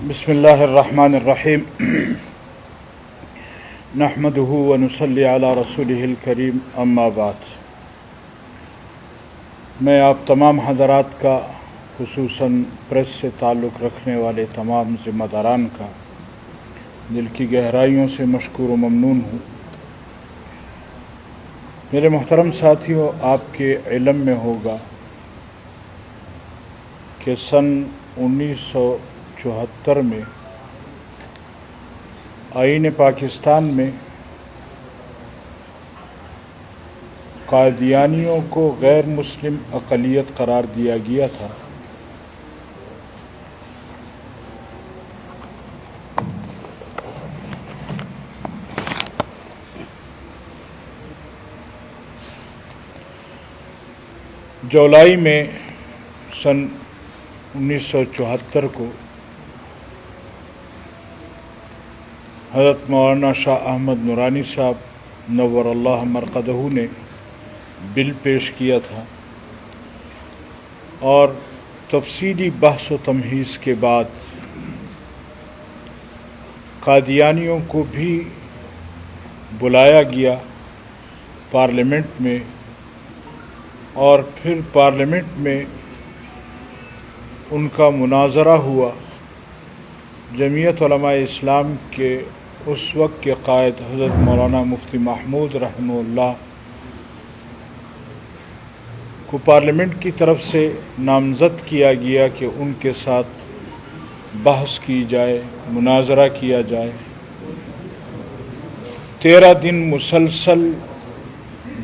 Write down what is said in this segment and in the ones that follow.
بسم اللہ الرحمن الرحیم نحمدہ ونصلی علی رسولہ الکریم اما بعد۔ میں آپ تمام حضرات کا، خصوصاً پریس سے تعلق رکھنے والے تمام ذمہ داران کا دل کی گہرائیوں سے مشکور و ممنون ہوں۔ میرے محترم ساتھیوں، آپ کے علم میں ہوگا کہ سن 1974 میں آئین پاکستان میں قادیانیوں کو غیر مسلم اقلیت قرار دیا گیا تھا۔ جولائی میں سن 1974 کو حضرت مولانا شاہ احمد نورانی صاحب نور اللہ مرقدہ نے بل پیش کیا تھا، اور تفصیلی بحث و تمہیز کے بعد قادیانیوں کو بھی بلایا گیا پارلیمنٹ میں، اور پھر پارلیمنٹ میں ان کا مناظرہ ہوا۔ جمعیت علماء اسلام کے اس وقت کے قائد حضرت مولانا مفتی محمود رحمہ اللہ کو پارلیمنٹ کی طرف سے نامزد کیا گیا کہ ان کے ساتھ بحث کی جائے، مناظرہ کیا جائے۔ 13 دن مسلسل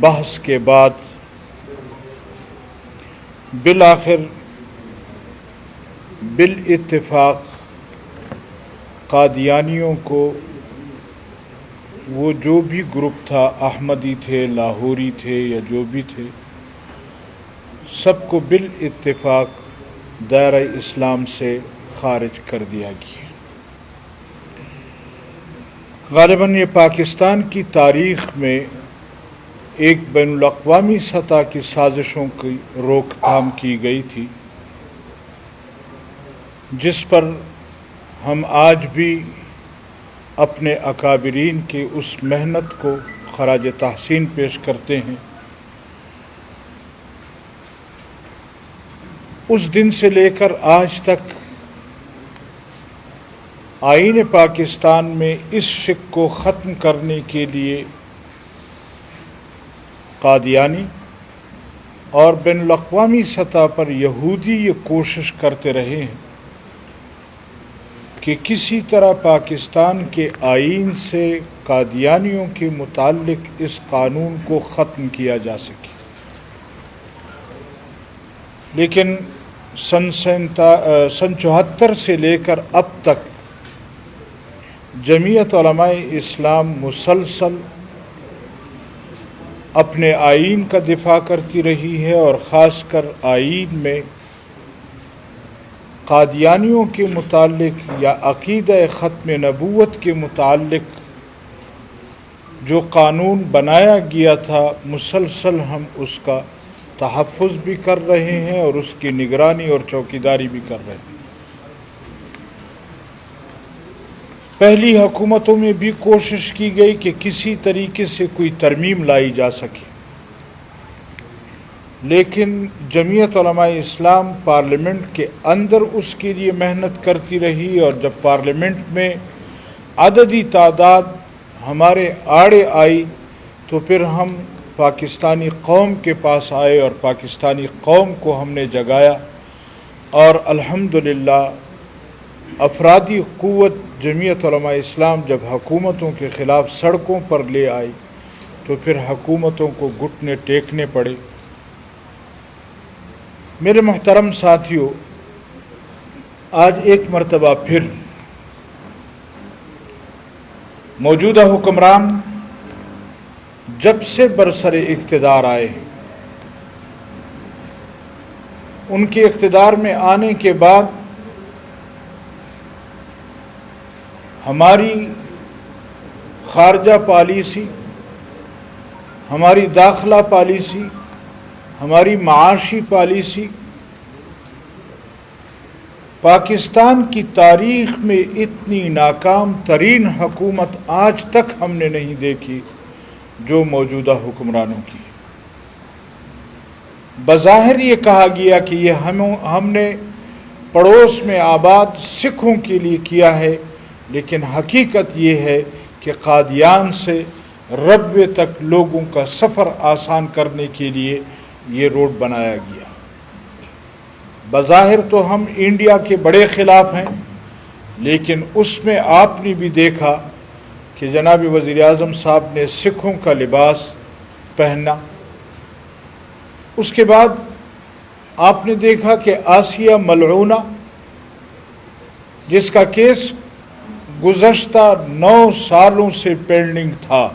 بحث کے بعد بالآخر بالاتفاق قادیانیوں کو، وہ جو بھی گروپ تھا، احمدی تھے، لاہوری تھے یا جو بھی تھے، سب کو بالاتفاق دائرہ اسلام سے خارج کر دیا گیا۔ غالباً یہ پاکستان کی تاریخ میں ایک بین الاقوامی سطح کی سازشوں کی روک تھام کی گئی تھی، جس پر ہم آج بھی اپنے اکابرین کی اس محنت کو خراج تحسین پیش کرتے ہیں۔ اس دن سے لے کر آج تک آئین پاکستان میں اس شک کو ختم کرنے کے لیے قادیانی اور بین الاقوامی سطح پر یہودی یہ کوشش کرتے رہے ہیں کہ کسی طرح پاکستان کے آئین سے قادیانیوں کے متعلق اس قانون کو ختم کیا جا سکے، لیکن سن 74 سے لے کر اب تک جمعیت علماء اسلام مسلسل اپنے آئین کا دفاع کرتی رہی ہے، اور خاص کر آئین میں قادیانیوں کے متعلق یا عقیدہ ختم نبوت کے متعلق جو قانون بنایا گیا تھا، مسلسل ہم اس کا تحفظ بھی کر رہے ہیں اور اس کی نگرانی اور چوکیداری بھی کر رہے ہیں۔ پہلی حکومتوں میں بھی کوشش کی گئی کہ کسی طریقے سے کوئی ترمیم لائی جا سکے، لیکن جمعیت علماء اسلام پارلیمنٹ کے اندر اس کے لیے محنت کرتی رہی، اور جب پارلیمنٹ میں عددی تعداد ہمارے آڑے آئی تو پھر ہم پاکستانی قوم کے پاس آئے اور پاکستانی قوم کو ہم نے جگایا، اور الحمدللہ افرادی قوت جمعیت علماء اسلام جب حکومتوں کے خلاف سڑکوں پر لے آئی تو پھر حکومتوں کو گھٹنے ٹیکنے پڑے۔ میرے محترم ساتھیوں، آج ایک مرتبہ پھر موجودہ حکمران جب سے برسر اقتدار آئے ہیں، ان کے اقتدار میں آنے کے بعد ہماری خارجہ پالیسی، ہماری داخلہ پالیسی، ہماری معاشی پالیسی پاکستان کی تاریخ میں اتنی ناکام ترین حکومت آج تک ہم نے نہیں دیکھی جو موجودہ حکمرانوں کی. بظاہر یہ کہا گیا کہ یہ ہم نے پڑوس میں آباد سکھوں کے لیے کیا ہے، لیکن حقیقت یہ ہے کہ قادیان سے ربوے تک لوگوں کا سفر آسان کرنے کے لیے یہ روڈ بنایا گیا. بظاہر تو ہم انڈیا کے بڑے خلاف ہیں، لیکن اس میں آپ نے بھی دیکھا کہ جناب وزیر اعظم صاحب نے سکھوں کا لباس پہنا. اس کے بعد آپ نے دیکھا کہ آسیہ ملعونہ، جس کا کیس گزشتہ 9 سالوں سے پینڈنگ تھا،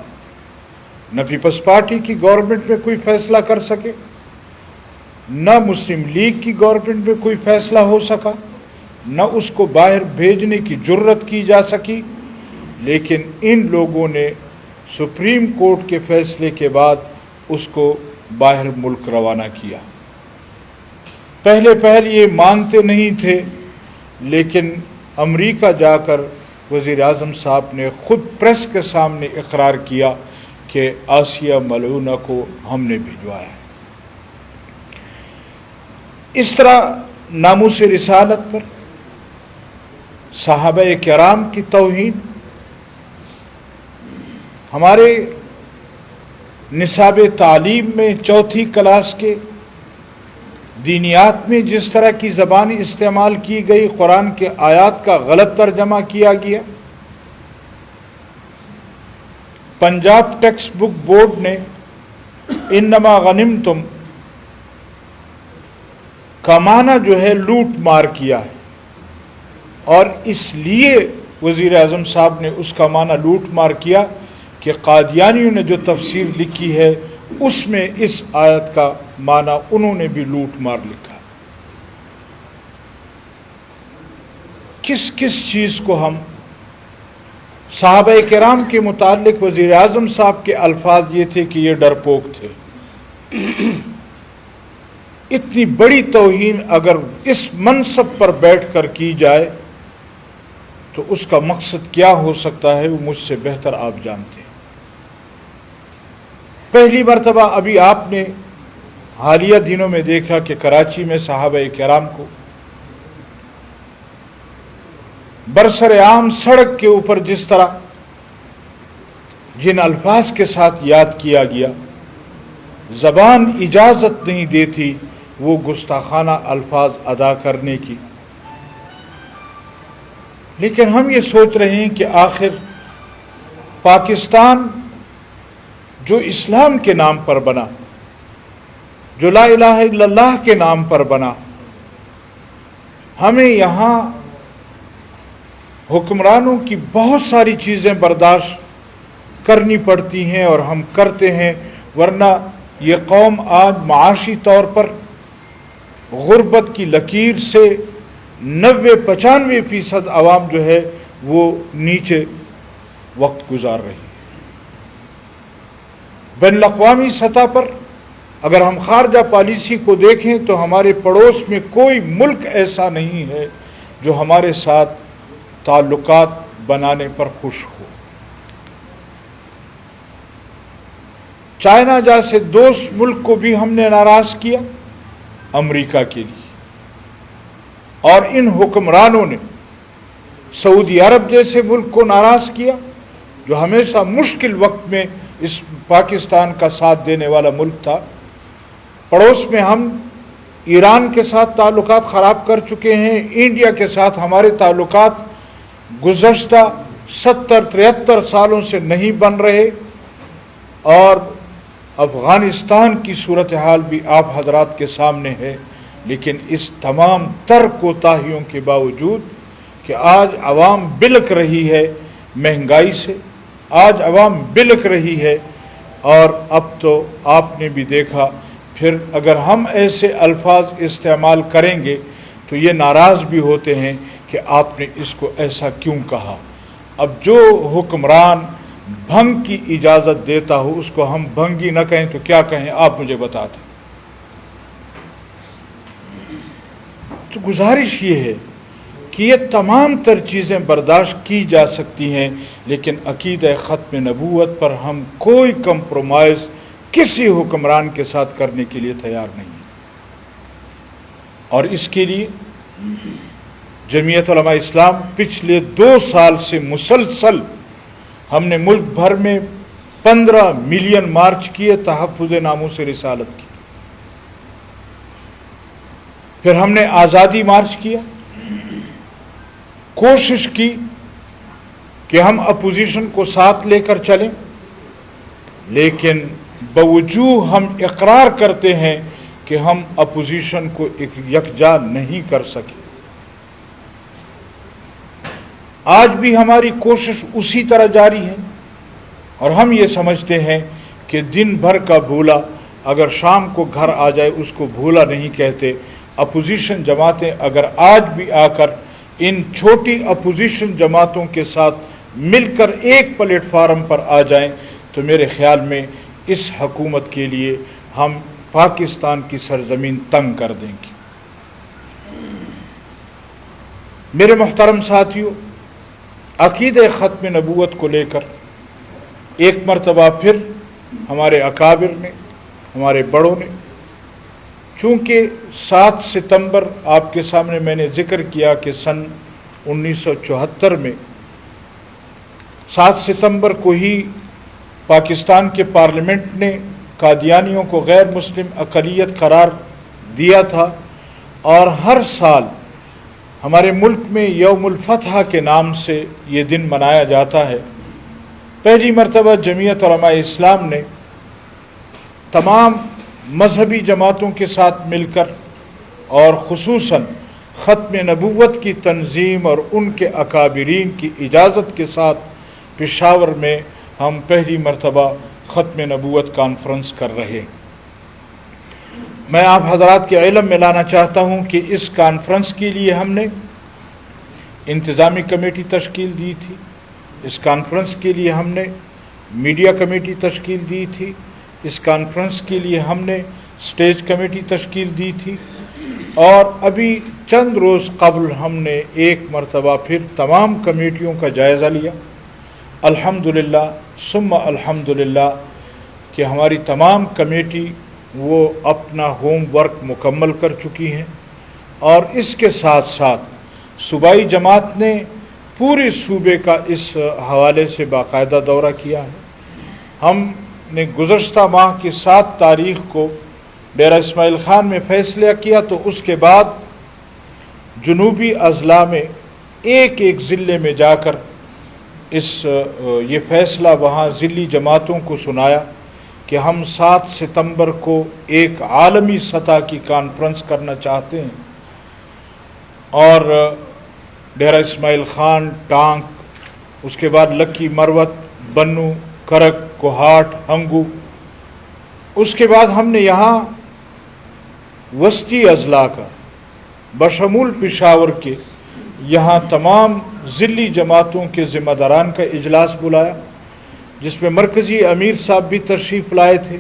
نہ پیپلز پارٹی کی گورنمنٹ میں کوئی فیصلہ کر سکے، نہ مسلم لیگ کی گورنمنٹ میں کوئی فیصلہ ہو سکا، نہ اس کو باہر بھیجنے کی جرت کی جا سکی. لیکن ان لوگوں نے سپریم کورٹ کے فیصلے کے بعد اس کو باہر ملک روانہ کیا. پہلے یہ مانتے نہیں تھے، لیکن امریکہ جا کر وزیر اعظم صاحب نے خود پریس کے سامنے اقرار کیا کہ آسیہ ملعونہ کو ہم نے بھجوایا. اس طرح ناموس رسالت پر، صحابہ کرام کی توہین، ہمارے نصاب تعلیم میں 4تھی کلاس کے دینیات میں جس طرح کی زبان استعمال کی گئی، قرآن کے آیات کا غلط ترجمہ کیا گیا. پنجاب ٹیکسٹ بک بورڈ نے انما غنمتم کا معنی جو ہے لوٹ مار کیا ہے، اور اس لیے وزیر اعظم صاحب نے اس کا معنی لوٹ مار کیا کہ قادیانیوں نے جو تفسیر لکھی ہے اس میں اس آیت کا معنی انہوں نے بھی لوٹ مار لکھا. کس چیز کو ہم صحابہ کرام کے متعلق وزیر اعظم صاحب کے الفاظ یہ تھے کہ یہ ڈرپوک تھے. اتنی بڑی توہین اگر اس منصب پر بیٹھ کر کی جائے تو اس کا مقصد کیا ہو سکتا ہے وہ مجھ سے بہتر آپ جانتے ہیں. پہلی مرتبہ ابھی آپ نے حالیہ دنوں میں دیکھا کہ کراچی میں صحابہ کرام کو برسر عام سڑک کے اوپر جس طرح جن الفاظ کے ساتھ یاد کیا گیا، زبان اجازت نہیں دیتی وہ گستاخانہ الفاظ ادا کرنے کی. لیکن ہم یہ سوچ رہے ہیں کہ آخر پاکستان جو اسلام کے نام پر بنا، جو لا الہ الا اللہ کے نام پر بنا، ہمیں یہاں حکمرانوں کی بہت ساری چیزیں برداشت کرنی پڑتی ہیں اور ہم کرتے ہیں، ورنہ یہ قوم آج معاشی طور پر غربت کی لکیر سے 90-95% عوام جو ہے وہ نیچے وقت گزار رہی ہے. بین الاقوامی سطح پر اگر ہم خارجہ پالیسی کو دیکھیں تو ہمارے پڑوس میں کوئی ملک ایسا نہیں ہے جو ہمارے ساتھ تعلقات بنانے پر خوش ہو. چائنا جیسے دوست ملک کو بھی ہم نے ناراض کیا امریکہ کے لیے، اور ان حکمرانوں نے سعودی عرب جیسے ملک کو ناراض کیا جو ہمیشہ مشکل وقت میں اس پاکستان کا ساتھ دینے والا ملک تھا. پڑوس میں ہم ایران کے ساتھ تعلقات خراب کر چکے ہیں، انڈیا کے ساتھ ہمارے تعلقات گزشتہ 70-73 سالوں سے نہیں بن رہے، اور افغانستان کی صورتحال بھی آپ حضرات کے سامنے ہے. لیکن اس تمام تر کوتاہیوں کے باوجود کہ آج عوام بلک رہی ہے مہنگائی سے، آج عوام بلک رہی ہے، اور اب تو آپ نے بھی دیکھا پھر اگر ہم ایسے الفاظ استعمال کریں گے تو یہ ناراض بھی ہوتے ہیں کہ آپ نے اس کو ایسا کیوں کہا. اب جو حکمران بھنگ کی اجازت دیتا ہو اس کو ہم بھنگی نہ کہیں تو کیا کہیں آپ مجھے بتا دیں. تو گزارش یہ ہے کہ یہ تمام تر چیزیں برداشت کی جا سکتی ہیں، لیکن عقیدہ ختم نبوت پر ہم کوئی کمپرومائز کسی حکمران کے ساتھ کرنے کے لیے تیار نہیں ہیں۔ اور اس کے لیے جمعیت علماء اسلام پچھلے 2 سال سے مسلسل ہم نے ملک بھر میں 15 ملین مارچ کیے تحفظ ناموس رسالت کی، پھر ہم نے آزادی مارچ کیا، کوشش کی کہ ہم اپوزیشن کو ساتھ لے کر چلیں، لیکن باوجود ہم اقرار کرتے ہیں کہ ہم اپوزیشن کو یکجا نہیں کر سکے۔ آج بھی ہماری کوشش اسی طرح جاری ہے، اور ہم یہ سمجھتے ہیں کہ دن بھر کا بھولا اگر شام کو گھر آ جائے اس کو بھولا نہیں کہتے۔ اپوزیشن جماعتیں اگر آج بھی آ کر ان چھوٹی اپوزیشن جماعتوں کے ساتھ مل کر ایک پلیٹ فارم پر آ جائیں تو میرے خیال میں اس حکومت کے لیے ہم پاکستان کی سرزمین تنگ کر دیں گے۔ میرے محترم ساتھیوں، عقیدہ ختم نبوت کو لے کر ایک مرتبہ پھر ہمارے اکابر نے، ہمارے بڑوں نے، چونکہ 7 ستمبر آپ کے سامنے میں نے ذکر کیا کہ سن 1974 میں 7 ستمبر کو ہی پاکستان کے پارلیمنٹ نے قادیانیوں کو غیر مسلم اقلیت قرار دیا تھا، اور ہر سال ہمارے ملک میں یوم الفتح کے نام سے یہ دن منایا جاتا ہے۔ پہلی مرتبہ جمعیت علماء اسلام نے تمام مذہبی جماعتوں کے ساتھ مل کر اور خصوصاً ختم نبوت کی تنظیم اور ان کے اکابرین کی اجازت کے ساتھ پشاور میں ہم پہلی مرتبہ ختم نبوت کانفرنس کر رہے۔ میں آپ حضرات کے علم میں لانا چاہتا ہوں کہ اس کانفرنس کے لیے ہم نے انتظامی کمیٹی تشکیل دی تھی، اس کانفرنس کے لیے ہم نے میڈیا کمیٹی تشکیل دی تھی، اس کانفرنس کے لیے ہم نے اسٹیج کمیٹی تشکیل دی تھی، اور ابھی چند روز قبل ہم نے ایک مرتبہ پھر تمام کمیٹیوں کا جائزہ لیا۔ الحمدللہ ثم الحمدللہ کہ ہماری تمام کمیٹی وہ اپنا ہوم ورک مکمل کر چکی ہیں، اور اس کے ساتھ ساتھ صوبائی جماعت نے پورے صوبے کا اس حوالے سے باقاعدہ دورہ کیا ہے۔ ہم نے گزشتہ ماہ کی 7 تاریخ کو ڈیرہ اسماعیل خان میں فیصلہ کیا، تو اس کے بعد جنوبی اضلاع میں ایک ایک ضلع میں جا کر یہ فیصلہ وہاں ضلعی جماعتوں کو سنایا کہ ہم 7 ستمبر کو ایک عالمی سطح کی کانفرنس کرنا چاہتے ہیں، اور ڈیرہ اسماعیل خان، ٹانک، اس کے بعد لکی مروت، بنو، کرک، کوہاٹ، ہنگو، اس کے بعد ہم نے یہاں وسطی اضلاع کا بشمول پشاور کے یہاں تمام ضلعی جماعتوں کے ذمہ داران کا اجلاس بلایا، جس میں مرکزی امیر صاحب بھی تشریف لائے تھے،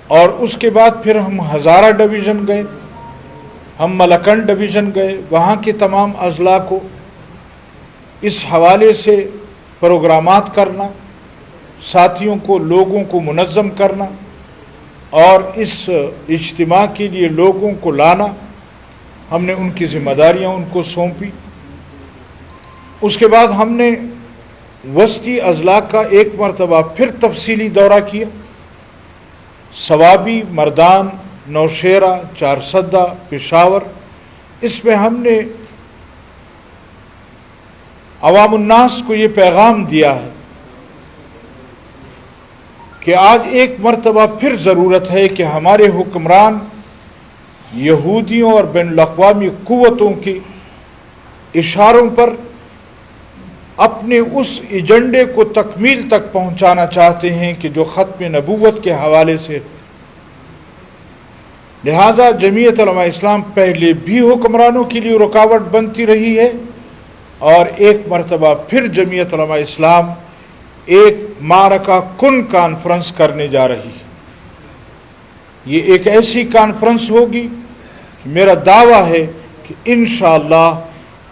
اور اس کے بعد پھر ہم ہزارہ ڈویژن گئے، ہم ملکنڈ ڈویژن گئے، وہاں کے تمام اضلاع کو اس حوالے سے پروگرامات کرنا، ساتھیوں کو، لوگوں کو منظم کرنا، اور اس اجتماع کے لیے لوگوں کو لانا، ہم نے ان کی ذمہ داریاں ان کو سونپی۔ اس کے بعد ہم نے وسطی اضلاع کا ایک مرتبہ پھر تفصیلی دورہ کیا، ثوابی، مردان، نوشیرہ، چارسدہ، پشاور۔ اس میں ہم نے عوام الناس کو یہ پیغام دیا ہے کہ آج ایک مرتبہ پھر ضرورت ہے کہ ہمارے حکمران یہودیوں اور بین الاقوامی قوتوں کے اشاروں پر اپنے اس ایجنڈے کو تکمیل تک پہنچانا چاہتے ہیں کہ جو ختم نبوت کے حوالے سے، لہذا جمعیت علماء اسلام پہلے بھی حکمرانوں کے لیے رکاوٹ بنتی رہی ہے، اور ایک مرتبہ پھر جمعیت علماء اسلام ایک معرکہ کن کانفرنس کرنے جا رہی ہے۔ یہ ایک ایسی کانفرنس ہوگی، میرا دعویٰ ہے کہ انشاءاللہ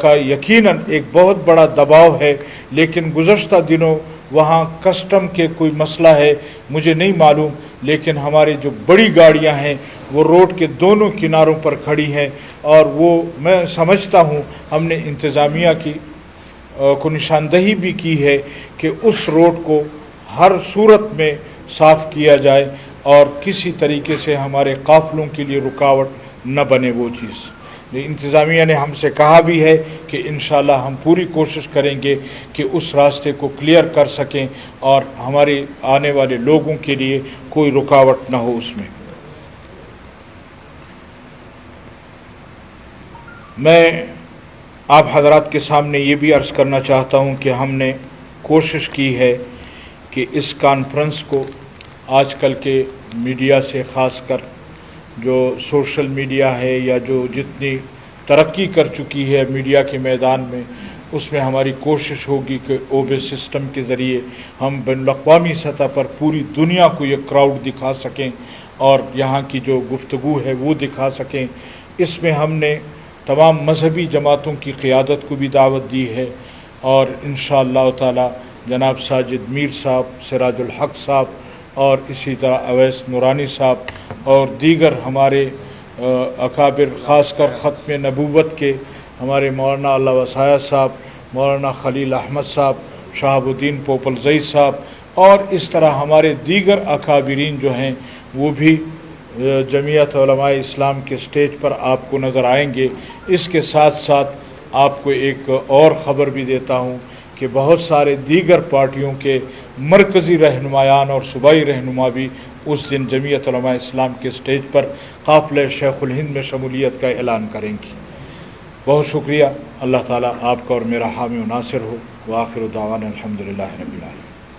کا یقیناً ایک بہت بڑا دباؤ ہے، لیکن گزشتہ دنوں وہاں کسٹم کے کوئی مسئلہ ہے مجھے نہیں معلوم، لیکن ہماری جو بڑی گاڑیاں ہیں وہ روڈ کے دونوں کناروں پر کھڑی ہیں، اور وہ میں سمجھتا ہوں ہم نے انتظامیہ کو نشاندہی بھی کی ہے کہ اس روڈ کو ہر صورت میں صاف کیا جائے اور کسی طریقے سے ہمارے قافلوں کے لیے رکاوٹ نہ بنے وہ چیز۔ انتظامیہ نے ہم سے کہا بھی ہے کہ انشاءاللہ ہم پوری کوشش کریں گے کہ اس راستے کو کلیئر کر سکیں اور ہمارے آنے والے لوگوں کے لیے کوئی رکاوٹ نہ ہو اس میں۔ میں آپ حضرات کے سامنے یہ بھی عرض کرنا چاہتا ہوں کہ ہم نے کوشش کی ہے کہ اس کانفرنس کو آج کل کے میڈیا سے، خاص کر جو سوشل میڈیا ہے یا جو جتنی ترقی کر چکی ہے میڈیا کے میدان میں، اس میں ہماری کوشش ہوگی کہ اوبے سسٹم کے ذریعے ہم بین الاقوامی سطح پر پوری دنیا کو یہ کراؤڈ دکھا سکیں اور یہاں کی جو گفتگو ہے وہ دکھا سکیں۔ اس میں ہم نے تمام مذہبی جماعتوں کی قیادت کو بھی دعوت دی ہے، اور انشاءاللہ تعالی جناب ساجد میر صاحب، سراج الحق صاحب، اور اسی طرح اویس نورانی صاحب اور دیگر ہمارے اکابر، خاص کر ختم نبوت کے ہمارے مولانا اللہ وسایہ صاحب، مولانا خلیل احمد صاحب، شہاب الدین پوپلزئی صاحب، اور اس طرح ہمارے دیگر اکابرین جو ہیں وہ بھی جمعیت علماء اسلام کے سٹیج پر آپ کو نظر آئیں گے۔ اس کے ساتھ ساتھ آپ کو ایک اور خبر بھی دیتا ہوں کہ بہت سارے دیگر پارٹیوں کے مرکزی رہنمایان اور صوبائی رہنما بھی اس دن جمعیت علماء اسلام کے سٹیج پر قافلہ شیخ الہند میں شمولیت کا اعلان کریں گی۔ بہت شکریہ، اللہ تعالیٰ آپ کا اور میرا حامی و ناصر ہو، وآخر دعوانا الحمدللہ رب العالمین۔